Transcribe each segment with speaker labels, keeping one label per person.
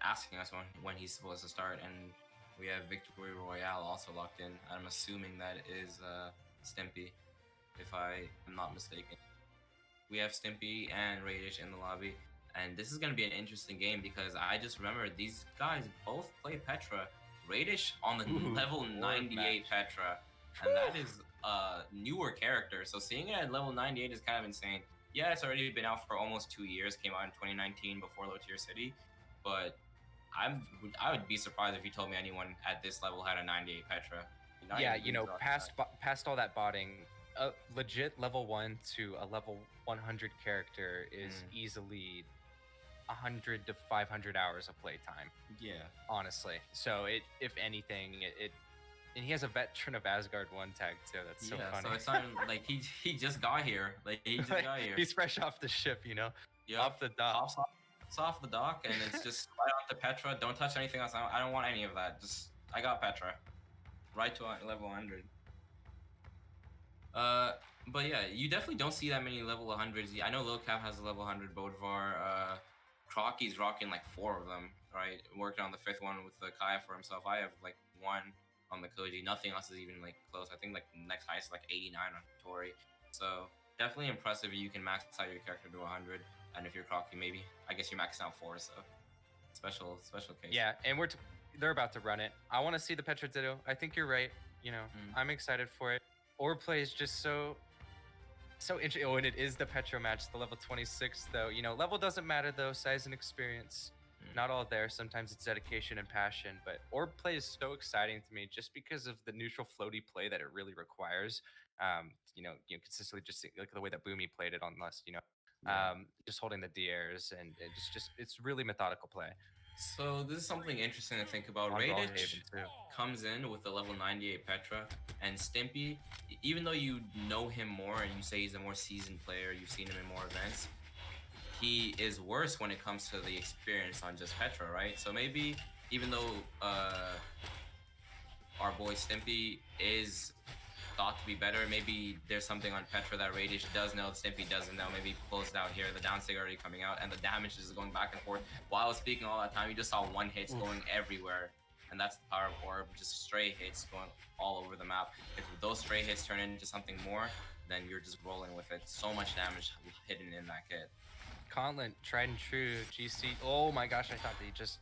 Speaker 1: asking us when he's supposed to start, and we have Victory Royale also locked in. I'm assuming that is Stimpy, if I am not mistaken. We have Stimpy and Raydish in the lobby, and this is going to be an interesting game because I just remember these guys both play Petra. Raydish on the level 98 Petra, and that is a newer character. So seeing it at level 98 is kind of insane. Yeah, it's already been out for almost 2 years. Came out in 2019 before Low Tier City, but I would be surprised if you told me anyone at this level had a 98 Petra.
Speaker 2: Yeah, you know, past all that botting, a legit level 1 to a level 100 character is easily 100 to 500 hours of playtime.
Speaker 1: Yeah,
Speaker 2: honestly. So if anything, and he has a Veteran of Asgard 1 tag too. That's so funny.
Speaker 1: So it's not like he just got here. Like he just got here.
Speaker 2: He's fresh off the ship, you know.
Speaker 1: Yeah,
Speaker 2: off the dock.
Speaker 1: It's off the dock, and it's just right onto Petra. Don't touch anything else. I don't want any of that. Just I got Petra, right to level 100. But yeah, you definitely don't see that many level 100s. I know Lil Cap has a level 100 Bodvar. Crocky's rocking like 4 of them, right? Working on the 5th one with the Kaya for himself. I have like 1 on the Koji. Nothing else is even like close. I think like next highest is like 89 on Tori. So definitely impressive if you can max out your character to 100. And if you're Crocky, maybe I guess you're maxing out 4. So special case.
Speaker 2: Yeah, and they're about to run it. I want to see the Petra Ditto. I think you're right. You know, I'm excited for it. Orb play is just so interesting. Oh, and it is the Petra match, the level 26 though. You know, level doesn't matter though, size and experience. Not all there. Sometimes it's dedication and passion, but Orb play is so exciting to me just because of the neutral floaty play that it really requires. You know, consistently just like the way that Boomy played it on Lust, you know, just holding the D-airs, and it's really methodical play.
Speaker 1: So this is something interesting to think about. Raydish comes in with the level 98 Petra, and Stimpy, even though you know him more and you say he's a more seasoned player, you've seen him in more events, he is worse when it comes to the experience on just Petra, right? So maybe even though our boy Stimpy is thought to be better, maybe there's something on Petra that Raydish does know, Stimpy doesn't know. Maybe he pulls it out here, the downsig already coming out, and the damage is going back and forth. While I was speaking all that time, you just saw 1 hits going everywhere, and that's the power of Orb, just stray hits going all over the map. If those stray hits turn into something more, then you're just rolling with it. So much damage hidden in that kit.
Speaker 2: Conlent, tried and true, GC. Oh my gosh, I thought that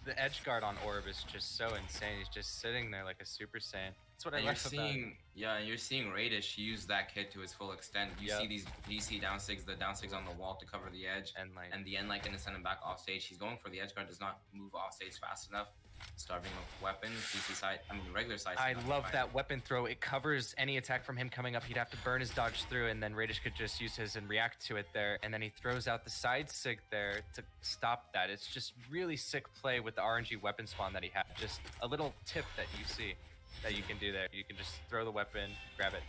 Speaker 2: the edge guard on Orb is just so insane. He's just sitting there like a Super Saiyan. That's what I love about him.
Speaker 1: Yeah, and you're seeing Raydish use that kit to its full extent. You see these DC downsigs, the downsigs on the wall to cover the edge, and the end like gonna send him back off stage. He's going for the edge guard, does not move off stage fast enough. Starving of weapon, DC side, regular side.
Speaker 2: I love that weapon throw. It covers any attack from him coming up. He'd have to burn his dodge through, and then Raydish could just use his and react to it there. And then he throws out the side sig there to stop that. It's just really sick play with the RNG weapon spawn that he had. Just a little tip that you see that you can do there. You can just throw the weapon, grab it,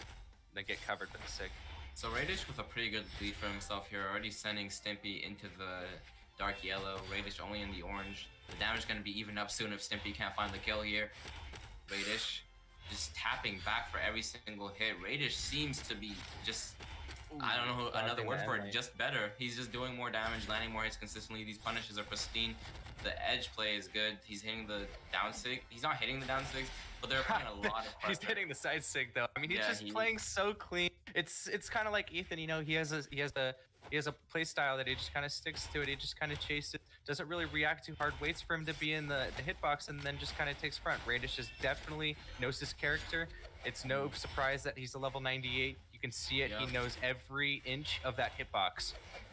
Speaker 2: then get covered with the sig.
Speaker 1: So Raydish with a pretty good lead for himself here, already sending Stimpy into the dark yellow, Raydish only in the orange. The damage is going to be even up soon if Stimpy can't find the kill here. Raydish just tapping back for every single hit. Raydish seems to be just, I don't know another word for it, just better. He's just doing more damage, landing more hits consistently. These punishes are pristine. The edge play is good. He's hitting the down sig. He's not hitting the down sigs, but they're playing a lot of pressure.
Speaker 2: He's hitting the side sig though. I mean, he's just playing so clean. It's kind of like Ethan, you know, he has a play style that he just kind of sticks to it. He just kind of chases it, doesn't really react too hard, waits for him to be in the hitbox, and then just kind of takes front. Raydish is definitely knows his character. It's no surprise that he's a level 98. You can see it. He knows every inch of that hitbox.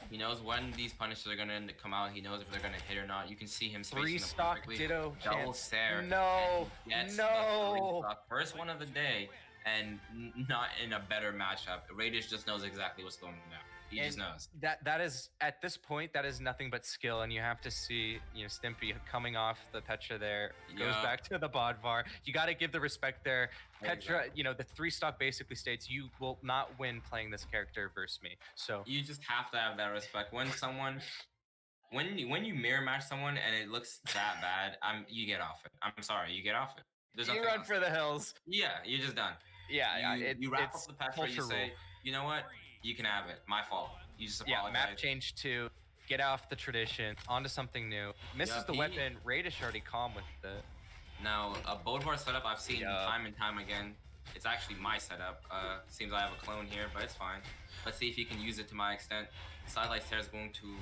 Speaker 1: He knows when these punishes are going to come out. He knows if they're going to hit or not. You can see him spacing
Speaker 2: 3-stock Ditto
Speaker 1: double stare.
Speaker 2: No.
Speaker 1: First one of the day, and not in a better matchup. Raydish just knows exactly what's going on. He just knows.
Speaker 2: That is, at this point, that is nothing but skill, and you have to see, you know, Stimpy coming off the Petra there, goes back to the Bodvar. You got to give the respect there. Petra, you know, the 3-stock basically states you will not win playing this character versus me. So
Speaker 1: you just have to have that respect. When someone, when you mirror match someone and it looks that bad, you get off it. I'm sorry, you get off it.
Speaker 2: There's you run for the hills.
Speaker 1: Yeah, you're just done.
Speaker 2: Yeah,
Speaker 1: you wrap up the Petra. You say, you know what? You can have it. My fault. You just apologize.
Speaker 2: Yeah, map change to get off the tradition, onto something new. Misses the weapon. Raydish already calm with it.
Speaker 1: Now, a Bodvar setup I've seen time and time again. It's actually my setup. Seems I have a clone here, but it's fine. Let's see if he can use it to my extent. Sidelight Stare is going to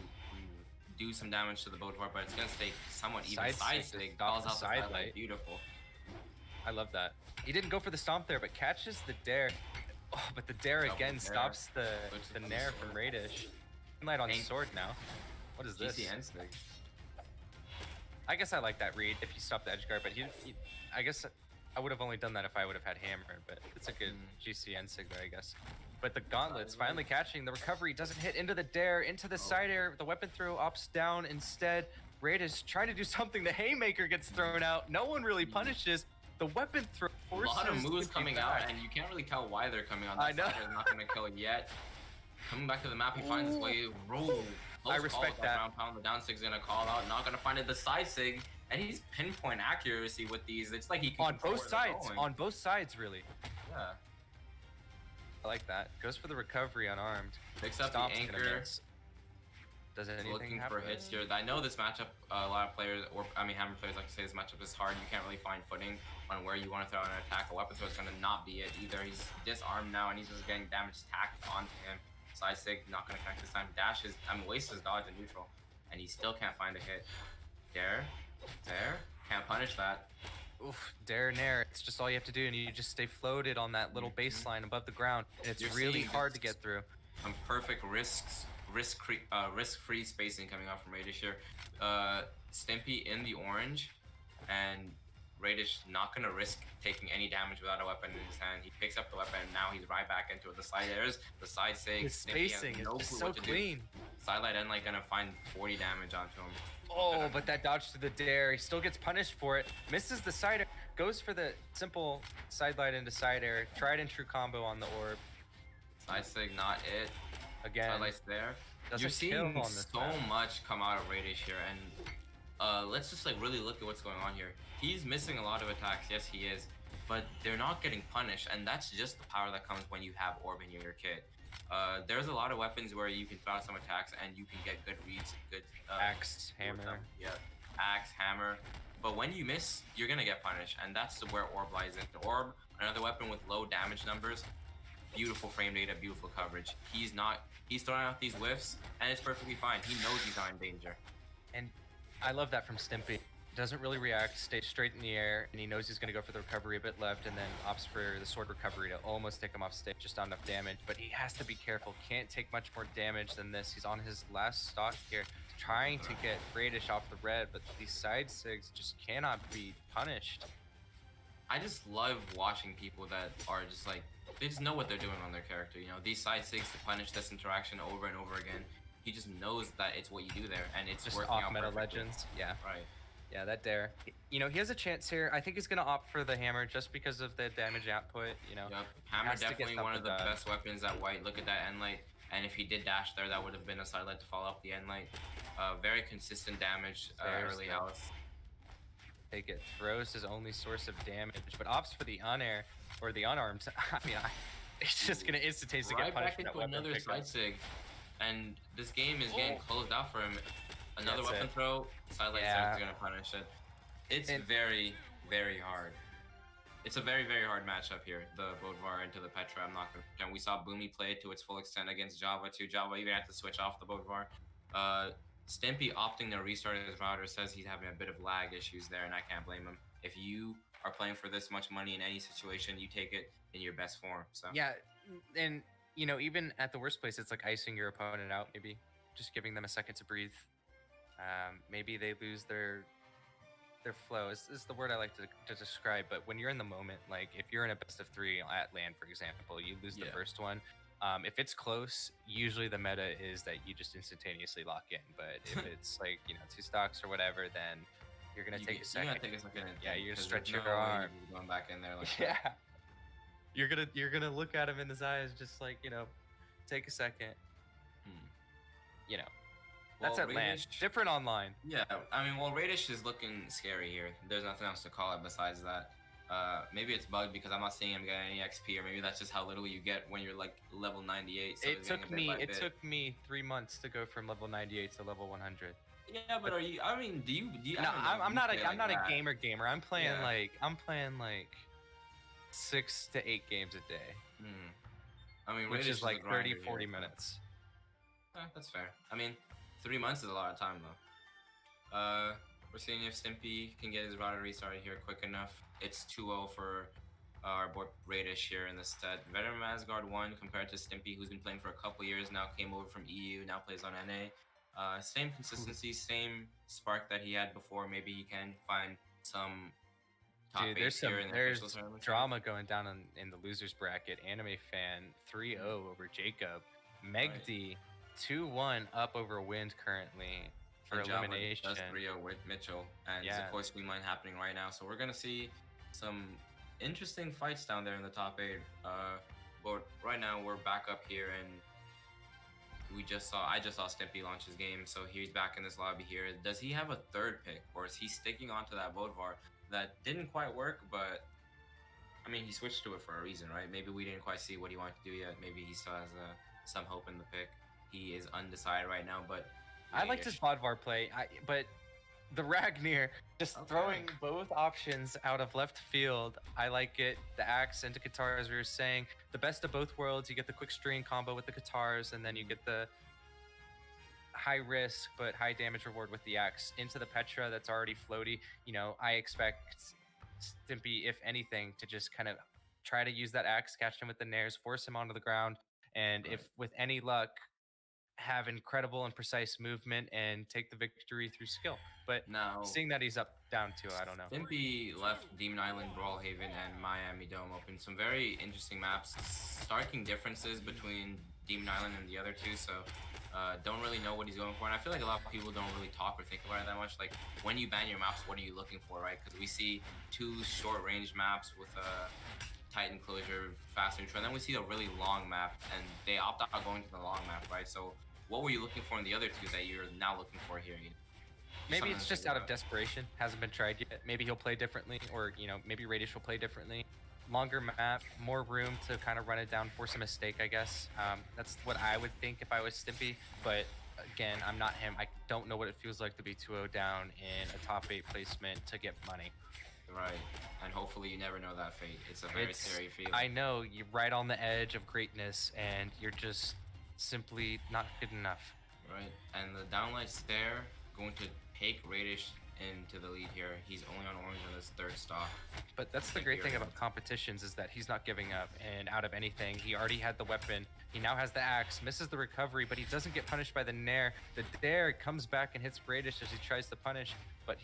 Speaker 1: do some damage to the Bodvar, but it's going to stay somewhat even. Side-sig calls out the Sidelight. Beautiful.
Speaker 2: I love that. He didn't go for the stomp there, but catches the dare. Oh, but the dare again stops the nair from Raydish. Light on sword now. What is this?
Speaker 1: nSig.
Speaker 2: I guess I like that read if you stop the edge guard, but I guess I would have only done that if I would have had hammer, but it's a good GC nSig there, I guess. But the gauntlets finally catching the recovery, doesn't hit into the dare, into the side air, the weapon throw ops down instead. Raydish trying to do something, the haymaker gets thrown out, no one really punishes. The weapon throw forces
Speaker 1: a lot of moves coming out, and you can't really tell why they're coming on. That side is not going to kill it yet. Coming back to the map, he finds his way. Roll.
Speaker 2: I respect that.
Speaker 1: Round pound, the down sig's gonna call out. Not gonna find it. The side sig, and he's pinpoint accuracy with these. It's like he can
Speaker 2: on both sides. On both sides, really.
Speaker 1: Yeah.
Speaker 2: I like that. Goes for the recovery unarmed.
Speaker 1: Picks up the anchor.
Speaker 2: Does anything
Speaker 1: looking
Speaker 2: happen?
Speaker 1: for hits here. I know this matchup. A lot of players, or I mean, Hammer players like to say this matchup is hard. You can't really find footing on where you want to throw an attack. A weapon throw is gonna not be it either. He's disarmed now, and he's just getting damage tacked onto him. Side sig not gonna connect this time. Dashes, wastes his dodge in neutral, and he still can't find a hit. Dare, can't punish that.
Speaker 2: Oof, dare nair. It's just all you have to do, and you just stay floated on that little baseline above the ground, and it's really hard to get through.
Speaker 1: Some perfect risk-free spacing coming out from Raydish here. Stimpy in the orange, and Raydish not gonna risk taking any damage without a weapon in his hand. He picks up the weapon, and now he's right back into it. The side airs, the side sig.
Speaker 2: His spacing is so clean.
Speaker 1: Sidelight end like gonna find 40 damage onto him.
Speaker 2: Oh, but that dodge to the dare. He still gets punished for it. Misses the side air. Goes for the simple sidelight into side air. Tried and true combo on the orb.
Speaker 1: Side sig not it.
Speaker 2: Again.
Speaker 1: Sidelight's there. You're seeing so much come out of Raydish here, and let's just like really look at what's going on here. He's missing a lot of attacks, yes he is, but they're not getting punished, and that's just the power that comes when you have orb in your kit. There's a lot of weapons where you can throw out some attacks and you can get good reads, good
Speaker 2: axe, hammer.
Speaker 1: Yeah, axe, hammer. But when you miss, you're gonna get punished, and that's where orb lies in. The orb, another weapon with low damage numbers, beautiful frame data, beautiful coverage. He's throwing out these whiffs, and it's perfectly fine. He knows he's not in danger.
Speaker 2: And I love that from Stimpy. Doesn't really react, stays straight in the air, and he knows he's going to go for the recovery a bit left, and then opts for the sword recovery to almost take him off stage, just not enough damage. But he has to be careful, can't take much more damage than this. He's on his last stock here, trying to get Raydish off the red, but these side sigs just cannot be punished.
Speaker 1: I just love watching people that are just like, they just know what they're doing on their character. You know, these side sigs to punish this interaction over and over again. He just knows that it's what you do there, and it's just working out
Speaker 2: meta
Speaker 1: perfectly.
Speaker 2: Legends. Yeah.
Speaker 1: Right.
Speaker 2: Yeah, that dare. You know, he has a chance here. I think he's gonna opt for the hammer just because of the damage output. You know.
Speaker 1: Yep. Hammer definitely one of the best weapons at white. Look at that end light. And if he did dash there, that would have been a sidelight to follow up the end light. Very consistent damage early out.
Speaker 2: Take it. Throws his only source of damage, but opts for the unair or the unarmed. I mean, it's just gonna instantaneously get punished.
Speaker 1: Right back into another side sig, and this game is getting closed out for him. Another weapon throw, sidelight is gonna punish it. It's very, very hard. It's a very, very hard matchup here. The Bodvar into the Petra. I'm not gonna pretend. We saw Boomy play it to its full extent against Java too. Java even had to switch off the Bodvar. Stimpy opting to restart his router says he's having a bit of lag issues there, and I can't blame him. If you are playing for this much money in any situation, you take it in your best form. So
Speaker 2: yeah, and you know, even at the worst place, it's like icing your opponent out. Maybe just giving them a second to breathe. Maybe they lose their flow is the word I like to describe. But when you're in the moment, like if you're in a best of 3 at LAN, for example, you lose the first one. If it's close, usually the meta is that you just instantaneously lock in. But if it's like, you know, 2 stocks or whatever, then you're gonna take a second. Yeah, you're gonna stretch your arm.
Speaker 1: Going back in there like
Speaker 2: that. You're gonna look at him in his eyes, just like, you know, take a second. You know. That's at LAN. Different online.
Speaker 1: Yeah, I mean, well, Raydish is looking scary here. There's nothing else to call it besides that. Maybe it's bugged because I'm not seeing him get any XP, or maybe that's just how little you get when you're like level 98. So
Speaker 2: It took me 3 months to go from level 98 to level 100.
Speaker 1: Yeah, but are you? I mean, do you?
Speaker 2: No, I'm not a gamer. I'm playing
Speaker 1: yeah.
Speaker 2: like 6 to 8 games a day.
Speaker 1: I mean,
Speaker 2: which is like 30, 40 minutes.
Speaker 1: That's fair. I mean, 3 months is a lot of time though. We're seeing if Stimpy can get his router restarted here quick enough. It's 2-0 for our boy Raydish here in the set. Veteran Asgard 1 compared to Stimpy, who's been playing for a couple years now, came over from EU, now plays on NA. Same consistency, same spark that he had before. Maybe he can find some top.
Speaker 2: Dude, there's drama going down in the losers bracket. Anime Fan 3-0 over Jacob. Megd 2-1 up over Wind currently for elimination.
Speaker 1: Just 3-0 with Mitchell, and it's a course we mind happening right now. So we're gonna see some interesting fights down there in the top 8. But right now we're back up here, and I just saw Stimpy launch his game, so he's back in this lobby here. Does he have a third pick, or is he sticking onto that Bodvar that didn't quite work? But I mean, he switched to it for a reason, right? Maybe we didn't quite see what he wanted to do yet. Maybe he still has some hope in the pick. He is undecided right now, but
Speaker 2: I liked his Bodvar play, but the Ragnar just throwing both options out of left field. I like it. The axe into guitar, as we were saying, the best of both worlds. You get the quick string combo with the guitars, and then you get the high risk but high damage reward with the axe into the Petra that's already floaty. You know, I expect Stimpy, if anything, to just kind of try to use that axe, catch him with the nairs, force him onto the ground, and if with any luck, have incredible and precise movement and take the victory through skill. But now, seeing that he's up down 2, I don't know.
Speaker 1: Stimpy left Demon Island, Brawlhaven, and Miami Dome open. Some very interesting maps. Starking differences between Demon Island and the other two, so don't really know what he's going for. And I feel like a lot of people don't really talk or think about it that much. Like, when you ban your maps, what are you looking for, right? Because we see 2 short-range maps with tight enclosure, fast neutral, and then we see a really long map, and they opt out going to the long map, right? So what were you looking for in the other 2 that you're now looking for here?
Speaker 2: Maybe it's just out of desperation. Hasn't been tried yet. Maybe he'll play differently, or maybe Raydish will play differently. Longer map, more room to kind of run it down, force a mistake, I guess. That's what I would think if I was Stimpy. But again, I'm not him. I don't know what it feels like to be 2-0 down in a top 8 placement to get money.
Speaker 1: Right, and hopefully you never know that fate. It's a very scary feeling.
Speaker 2: I know, you're right on the edge of greatness, and you're just simply not good enough.
Speaker 1: Right, and the downlight stare going to take Raydish into the lead here. He's only on orange on his 3rd stock.
Speaker 2: But that's the great thing about competitions, is that he's not giving up, and out of anything, he already had the weapon. He now has the axe, misses the recovery, but he doesn't get punished by the nair. The dare comes back and hits Raydish as he tries to punish, but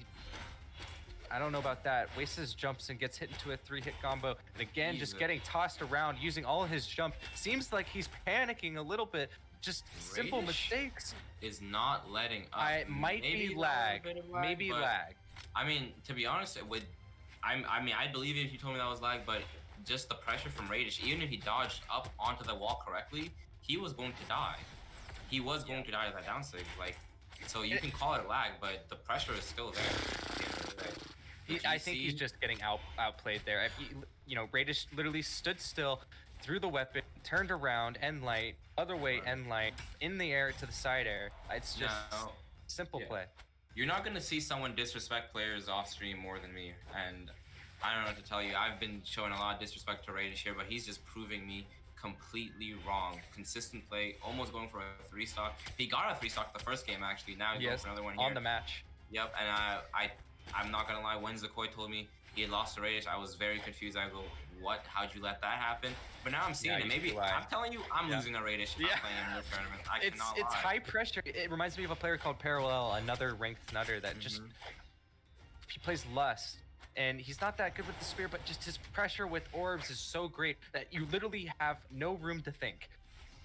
Speaker 2: I don't know about that. Wastes his jumps and gets hit into a 3-hit combo. And again, just getting tossed around, using all his jump. Seems like he's panicking a little bit. Just simple mistakes.
Speaker 1: Is not letting up.
Speaker 2: Might be lag. Maybe lag.
Speaker 1: I mean, to be honest, I mean, I'd believe it if you told me that was lag, but just the pressure from Raydish, even if he dodged up onto the wall correctly, he was going to die. He was going to die at that downsig. Like, so you can call it lag, but the pressure is still there at the end of the day.
Speaker 2: I think he's just getting outplayed there. Raydish literally stood still, threw the weapon, turned around, end light, other way, end light, in the air to the side air. It's just simple play.
Speaker 1: You're not going to see someone disrespect players off stream more than me, and I don't know what to tell you. I've been showing a lot of disrespect to Raydish here, but he's just proving me completely wrong. Consistent play, almost going for a 3-stock. He got a 3-stock the first game, actually. Now he's going for another one here.
Speaker 2: On the match.
Speaker 1: Yep, and I'm not gonna lie, when Zakoy told me he had lost to Raydish, I was very confused. I go, what? How'd you let that happen? But now I'm seeing it. Maybe I'm telling you, I'm losing a Raydish if I'm playing in this tournament. I cannot lie.
Speaker 2: It's high pressure. It reminds me of a player called Parallel, another ranked nutter that just he plays Lust. And he's not that good with the spear, but just his pressure with orbs is so great that you literally have no room to think.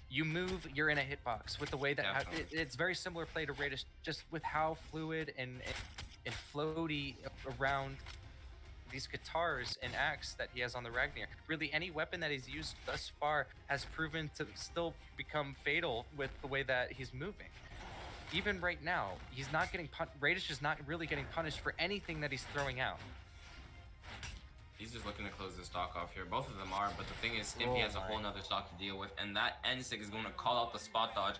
Speaker 2: You move, you're in a hitbox with the way that it's very similar play to Raydish, just with how fluid and floaty around these guitars and axe that he has on the Ragnar. Really, any weapon that he's used thus far has proven to still become fatal with the way that he's moving. Even right now, he's not getting Raydish is not really getting punished for anything that he's throwing out.
Speaker 1: He's just looking to close the stock off here. Both of them are, but the thing is, Stimpy has a whole nother stock to deal with, and that nSig is going to call out the spot dodge.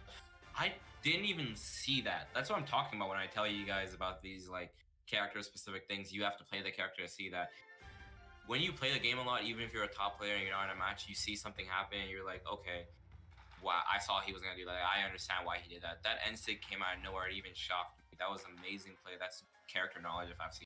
Speaker 1: I didn't even see that. That's what I'm talking about when I tell you guys about these like character-specific things. You have to play the character to see that. When you play the game a lot, even if you're a top player and you're not in a match, you see something happen and you're like, okay, wow, I saw he was gonna do that. I understand why he did that. That nSig came out of nowhere. It even shocked me. That was amazing play. That's character knowledge if I've seen